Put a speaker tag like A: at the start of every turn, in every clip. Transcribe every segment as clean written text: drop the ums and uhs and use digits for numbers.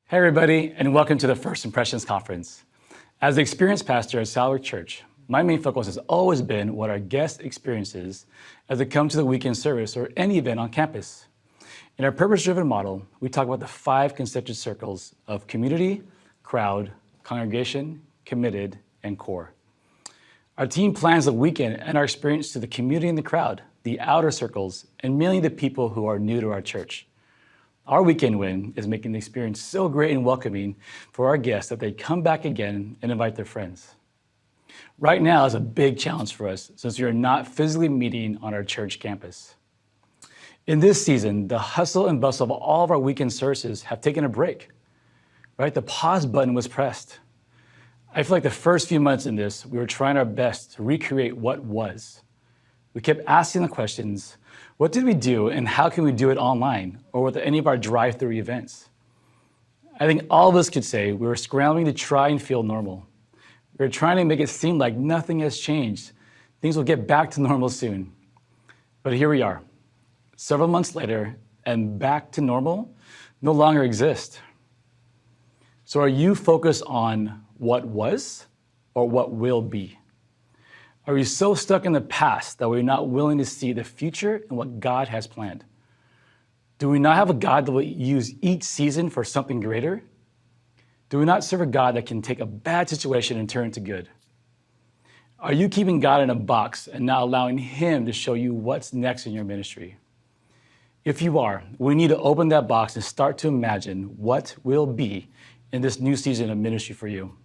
A: Hey everybody, and welcome to the First Impressions Conference. As the experienced pastor at Southwick Church, my main focus has always been what our guests experiences as they come to the weekend service or any event on campus. In our purpose-driven model, we talk about the 5 concentric circles of community, crowd, congregation, committed, and core. Our team plans the weekend and our experience to the community and the crowd, the outer circles, and mainly the people who are new to our church. Our weekend win is making the experience so great and welcoming for our guests that they come back again and invite their friends. Right now is a big challenge for us since we are not physically meeting on our church campus. In this season, the hustle and bustle of all of our weekend services have taken a break, right? The pause button was pressed. I feel like the first few months in this, we were trying our best to recreate what was. We kept asking the questions, what did we do and how can we do it online or with any of our drive-through events? I think all of us could say we were scrambling to try and feel normal. We were trying to make it seem like nothing has changed. Things will get back to normal soon. But here we are, several months later, and back to normal no longer exists. So are you focused on what was or what will be? Are we so stuck in the past that we're not willing to see the future and what God has planned? Do we not have a God that will use each season for something greater? Do we not serve a God that can take a bad situation and turn it to good? Are you keeping God in a box and not allowing Him to show you what's next in your ministry? If you are, we need to open that box and start to imagine what will be in this new season of ministry for you.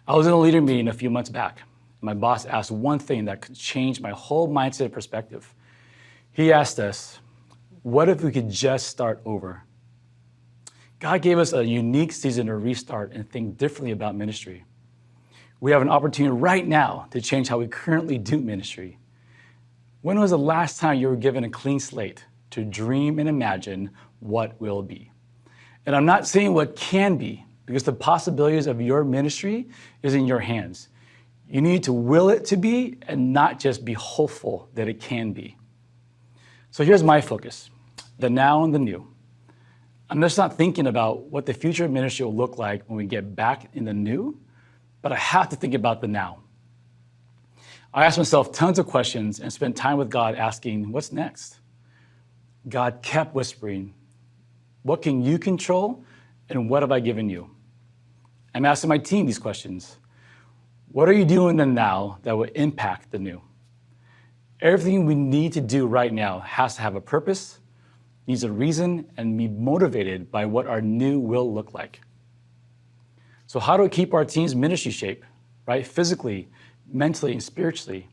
A: I was in a leader meeting a few months back. My boss asked one thing that could change my whole mindset and perspective. He asked us, what if we could just start over? God gave us a unique season to restart and think differently about ministry. We have an opportunity right now to change how we currently do ministry. When was the last time you were given a clean slate to dream and imagine what will be? And I'm not saying what can be, because the possibilities of your ministry is in your hands. You need to will it to be and not just be hopeful that it can be. So here's my focus, the now and the new. I'm just not thinking about what the future of ministry will look like when we get back in the new, but I have to think about the now. I asked myself tons of questions and spent time with God asking, what's next? God kept whispering, what can you control and what have I given you? I'm asking my team these questions. What are you doing in the now that will impact the new? Everything we need to do right now has to have a purpose, needs a reason, and be motivated by what our new will look like. So how do we keep our team's ministry shape, right? Physically, mentally, and spiritually,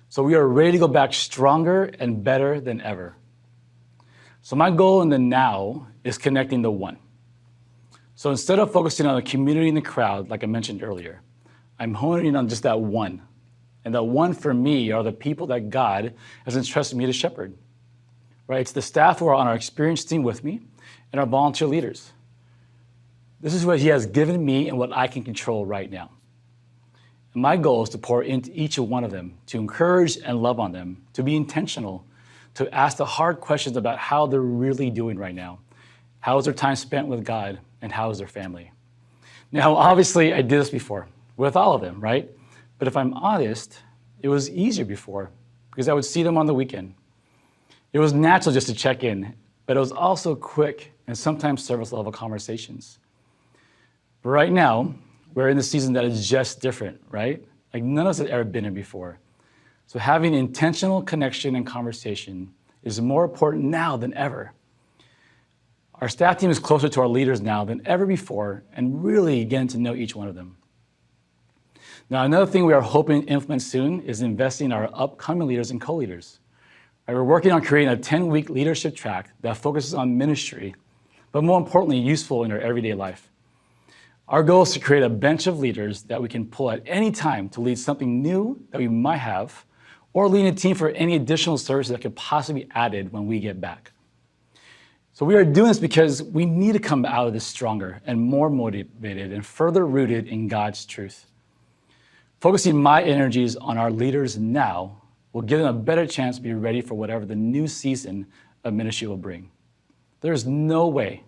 A: so we are ready to go back stronger and better than ever? So my goal in the now is connecting the one. So instead of focusing on the community and the crowd, like I mentioned earlier, I'm honing in on just that one. And that one for me are the people that God has entrusted me to shepherd. Right? It's the staff who are on our experienced team with me and our volunteer leaders. This is what He has given me and what I can control right now. And my goal is to pour into each one of them, to encourage and love on them, to be intentional, to ask the hard questions about how they're really doing right now. How is their time spent with God and how is their family? Now, obviously, I did this before. With all of them, right? But if I'm honest, it was easier before because I would see them on the weekend. It was natural just to check in, but it was also quick and sometimes service level conversations. But right now, we're in the season that is just different, right? Like none of us had ever been in before. So having intentional connection and conversation is more important now than ever. Our staff team is closer to our leaders now than ever before and really getting to know each one of them. Now, another thing we are hoping to implement soon is investing in our upcoming leaders and co-leaders. We're working on creating a 10-week leadership track that focuses on ministry, but more importantly, useful in our everyday life. Our goal is to create a bench of leaders that we can pull at any time to lead something new that we might have, or lead a team for any additional services that could possibly be added when we get back. So we are doing this because we need to come out of this stronger and more motivated and further rooted in God's truth. Focusing my energies on our leaders now will give them a better chance to be ready for whatever the new season of ministry will bring. There's no way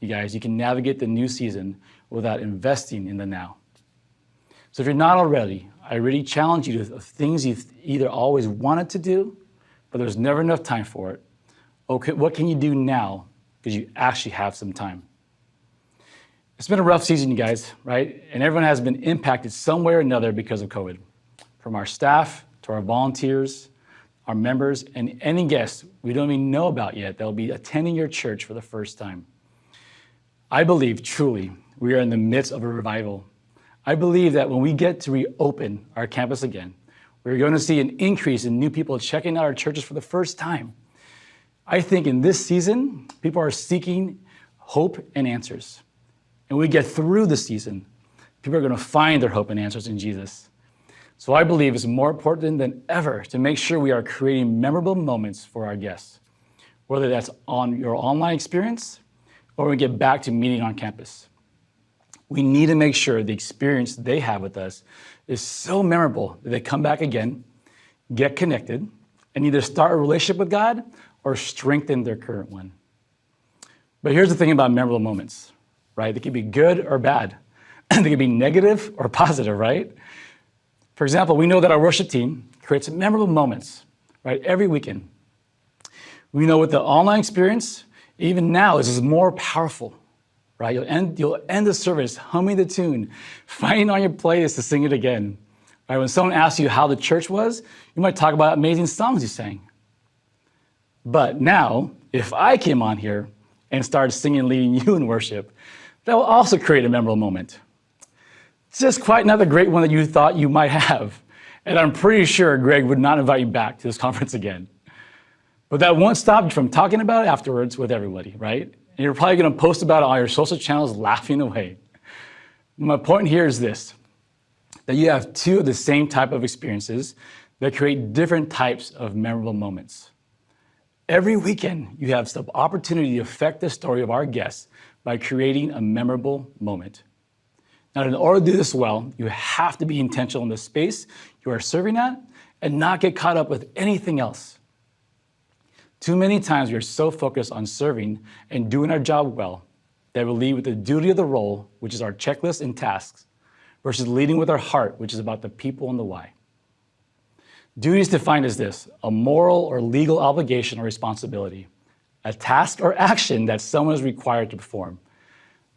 A: you guys, you can navigate the new season without investing in the now. So if you're not already, I really challenge you to things you've either always wanted to do, but there's never enough time for it. Okay, what can you do now because you actually have some time? It's been a rough season, you guys, right? And everyone has been impacted some way or another because of COVID. From our staff to our volunteers, our members, and any guests we don't even know about yet that will be attending your church for the first time. I believe truly we are in the midst of a revival. I believe that when we get to reopen our campus again, we're going to see an increase in new people checking out our churches for the first time. I think in this season, people are seeking hope and answers. And when we get through the season, people are going to find their hope and answers in Jesus. So I believe it's more important than ever to make sure we are creating memorable moments for our guests, whether that's on your online experience or when we get back to meeting on campus. We need to make sure the experience they have with us is so memorable that they come back again, get connected, and either start a relationship with God or strengthen their current one. But here's the thing about memorable moments, right? They can be good or bad. They can be negative or positive, right? For example, we know that our worship team creates memorable moments, right, every weekend. We know with the online experience, even now, this is more powerful, right? You'll end the service humming the tune, finding on your playlist to sing it again. Right? When someone asks you how the church was, you might talk about amazing songs you sang. But now, if I came on here and started singing and leading you in worship, that will also create a memorable moment. Just quite another great one that you thought you might have. And I'm pretty sure Greg would not invite you back to this conference again. But that won't stop you from talking about it afterwards with everybody, right? And you're probably going to post about it on your social channels laughing away. My point here is this, that you have two of the same type of experiences that create different types of memorable moments. Every weekend, you have the opportunity to affect the story of our guests by creating a memorable moment. Now, in order to do this well, you have to be intentional in the space you are serving at and not get caught up with anything else. Too many times we are so focused on serving and doing our job well that we lead with the duty of the role, which is our checklist and tasks, versus leading with our heart, which is about the people and the why. Duty is defined as this: a moral or legal obligation or responsibility, a task or action that someone is required to perform.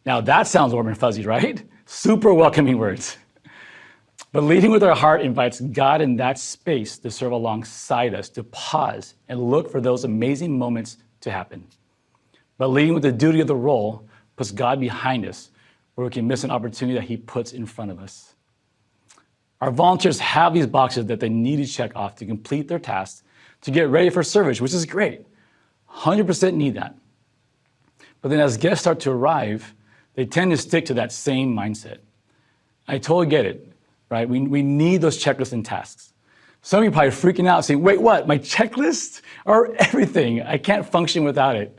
A: Now that sounds warm and fuzzy, right? Super welcoming words. But leading with our heart invites God in that space to serve alongside us, to pause and look for those amazing moments to happen. But leading with the duty of the role puts God behind us, where we can miss an opportunity that He puts in front of us. Our volunteers have these boxes that they need to check off to complete their tasks, to get ready for service, which is great. 100% need that. But then as guests start to arrive, they tend to stick to that same mindset. I totally get it, right? We need those checklists and tasks. Some of you are probably freaking out saying, wait, what? My checklist or everything? I can't function without it.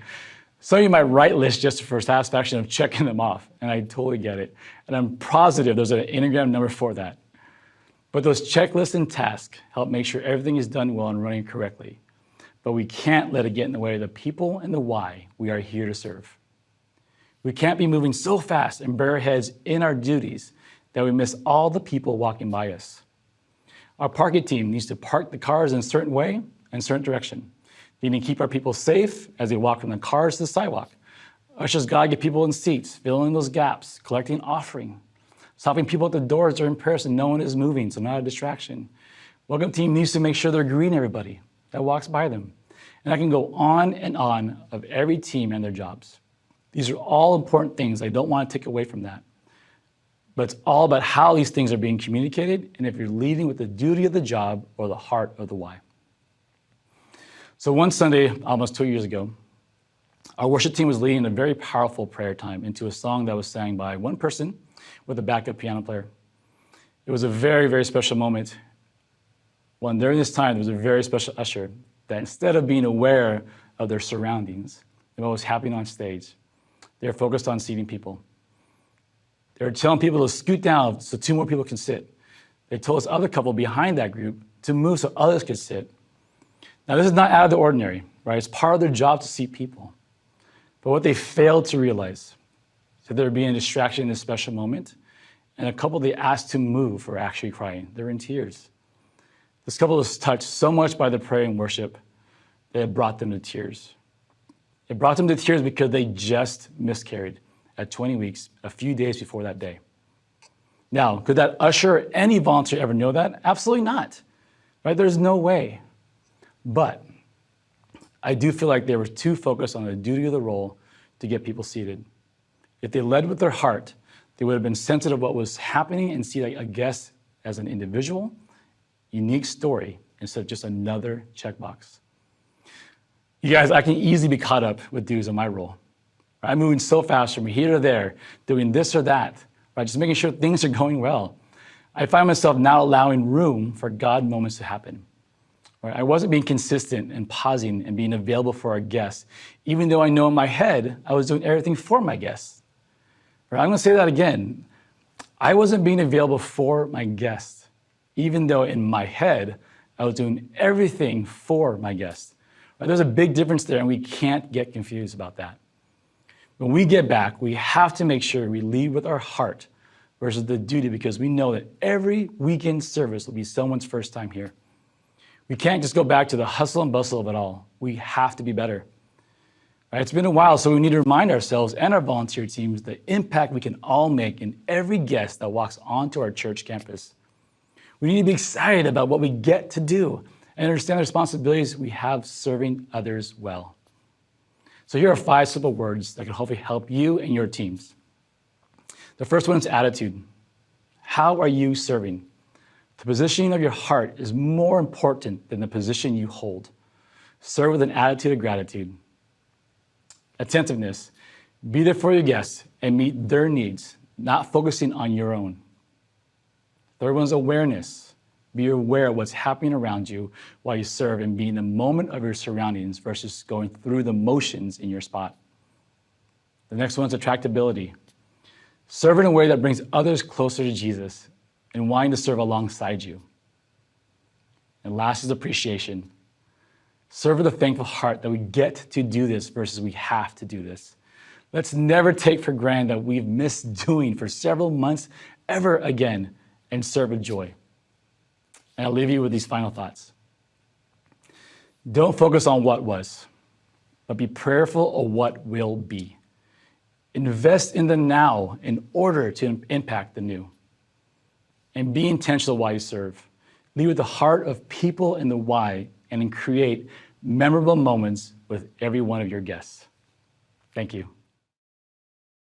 A: Some of you might write lists just for satisfaction of checking them off, and I totally get it. And I'm positive there's an Enneagram number for that. But those checklists and tasks help make sure everything is done well and running correctly. But we can't let it get in the way of the people and the why we are here to serve. We can't be moving so fast and bury our heads in our duties that we miss all the people walking by us. Our parking team needs to park the cars in a certain way and certain direction. They need to keep our people safe as they walk from the cars to the sidewalk. Ushers gotta get people in seats, filling those gaps, collecting offering, stopping people at the doors during prayer so no one is moving, so not a distraction. Welcome team needs to make sure they're greeting everybody that walks by them. And I can go on and on of every team and their jobs. These are all important things. I don't want to take away from that. But it's all about how these things are being communicated and if you're leading with the duty of the job or the heart of the why. So one Sunday, almost 2 years ago, our worship team was leading a very powerful prayer time into a song that was sang by one person with a backup piano player. It was a very, very special moment. During this time, there was a very special usher that instead of being aware of their surroundings and what was happening on stage, they were focused on seating people. They were telling people to scoot down so 2 more people can sit. They told this other couple behind that group to move so others could sit. Now, this is not out of the ordinary, right? It's part of their job to seat people. But what they failed to realize to there being a distraction in this special moment. And a couple they asked to move were actually crying. They're in tears. This couple was touched so much by the prayer and worship that it brought them to tears. It brought them to tears because they just miscarried at 20 weeks, a few days before that day. Now, could that usher or any volunteer ever know that? Absolutely not. Right? There's no way. But I do feel like they were too focused on the duty of the role to get people seated. If they led with their heart, they would have been sensitive to what was happening and see a guest as an individual, unique story instead of just another checkbox. You guys, I can easily be caught up with duties in my role. I'm moving so fast from here to there, doing this or that, right? Just making sure things are going well. I find myself now allowing room for God moments to happen. Right? I wasn't being consistent and pausing and being available for our guests, even though I know in my head I was doing everything for my guests. Right? I'm going to say that again. I wasn't being available for my guests, even though in my head I was doing everything for my guests. Right? There's a big difference there, and we can't get confused about that. When we get back, we have to make sure we lead with our heart versus the duty, because we know that every weekend service will be someone's first time here. We can't just go back to the hustle and bustle of it all. We have to be better. Right? It's been a while, so we need to remind ourselves and our volunteer teams the impact we can all make in every guest that walks onto our church campus. We need to be excited about what we get to do and understand the responsibilities we have serving others well. So here are 5 simple words that can hopefully help you and your teams. The first one is attitude. How are you serving? The positioning of your heart is more important than the position you hold. Serve with an attitude of gratitude. Attentiveness. Be there for your guests and meet their needs, not focusing on your own. Third one is awareness. Be aware of what's happening around you while you serve and be in the moment of your surroundings versus going through the motions in your spot. The next one is attractability. Serve in a way that brings others closer to Jesus and wanting to serve alongside you. And last is appreciation. Serve with a thankful heart that we get to do this versus we have to do this. Let's never take for granted that we've missed doing for several months ever again, and serve with joy. And I'll leave you with these final thoughts. Don't focus on what was, but be prayerful of what will be. Invest in the now in order to impact the new. And be intentional while you serve. Lead with the heart of people and the why, and create memorable moments with every one of your guests. Thank you.